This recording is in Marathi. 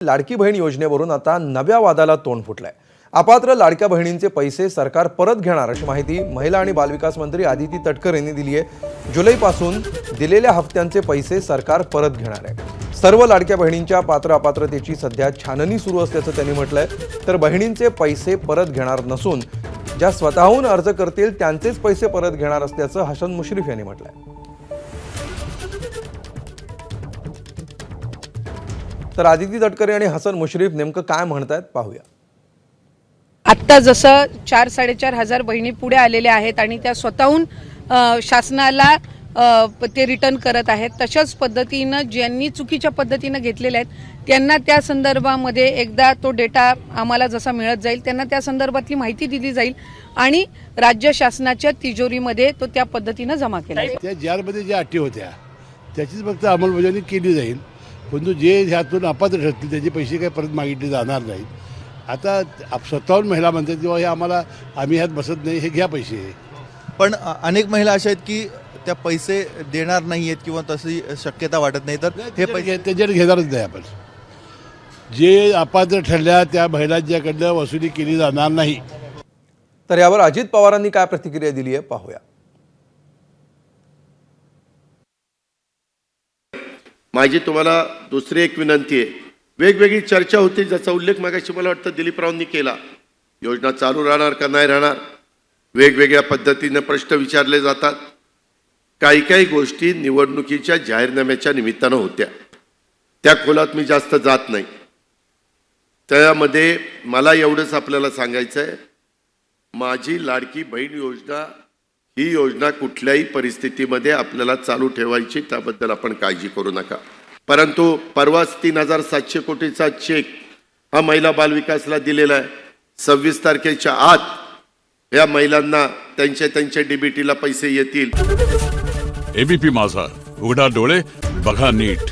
लाडकी बहीण योजनेवरून आता नव्या वादाला तोंड फुटलंय। अपात्र लाडक्या बहिणींचे पैसे सरकार परत घेणार अशी माहिती महिला आणि बालविकास मंत्री आदिती तटकर यांनी दिली आहे। जुलैपासून दिलेल्या हप्त्यांचे पैसे सरकार परत घेणार आहे। सर्व लाडक्या बहिणींच्या पात्र अपात्रतेची सध्या छाननी सुरू असल्याचं त्यांनी म्हटलंय। तर बहिणींचे पैसे परत घेणार नसून ज्या स्वतःहून अर्ज करतील त्यांचेच पैसे परत घेणार असल्याचं हसन मुश्रीफ यांनी म्हटलंय। तर आदिती तटकरे आणि हसन मुश्रीफ नेमकं काय म्हणतात पाहूया। आत्ता जसं 4-4.5 हजार बहिणी पुढे आलेल्या आहेत आणि त्या स्वतःहून शासनाला ते रिटर्न करत आहेत, तशाच पद्धतीनं ज्यांनी चुकीच्या पद्धतीनं घेतलेले आहेत त्यांना त्या संदर्भामध्ये एकदा तो डेटा आम्हाला जसा मिळत जाईल त्यांना त्या संदर्भातली माहिती दिली जाईल आणि राज्य शासनाच्या तिजोरीमध्ये तो त्या पद्धतीनं जमा केला जाईल। त्या ज्यामध्ये ज्या अटी होत्या त्याचीच फक्त अंमलबजावणी केली जाईल, परंतु जे ह्यातून अपात्र ठरतील त्याचे पैसे काही परत मागितले जाणार नाहीत। आता स्वतःहून महिला म्हणतात किंवा हे आम्ही ह्यात बसत नाही, हे घ्या पैसे। पण अनेक महिला अशा आहेत की त्या पैसे देणार नाही आहेत किंवा तशी शक्यता वाटत नाही, तर हे पैसे त्याच्यावर घेणारच नाही आपण। जे अपात्र ठरल्या त्या महिलांच्याकडनं वसुली केली जाणार नाही। तर यावर अजित पवारांनी काय प्रतिक्रिया दिली आहे पाहूया। माझी तुम्हाला दुसरी एक विनंती आहे, वेगवेगळी चर्चा होती ज्याचा उल्लेख मगाशी मला वाटतं दिलीपरावांनी केला। योजना चालू राहणार का नाही राहणार, वेगवेगळ्या पद्धतीने प्रश्न विचारले जातात। काही काही गोष्टी निवडणुकीच्या जाहीरनाम्याच्या निमित्तानं होत्या, त्या खोलात मी जास्त जात नाही। त्यामध्ये मला एवढंच आपल्याला सांगायचं आहे, माझी लाडकी बहीण योजना ही योजना कुठल्याही परिस्थितीमध्ये आपल्याला चालू ठेवायची, त्याबद्दल आपण काळजी करू नका। परंतु परवाच 3,700 कोटीचा चेक हा महिला बालविकासला दिलेला आहे। 26 तारखेच्या आत या महिलांना त्यांच्या डीबीटीला पैसे येतील। एबीपी माझा, उघडा डोळे बघा नीट।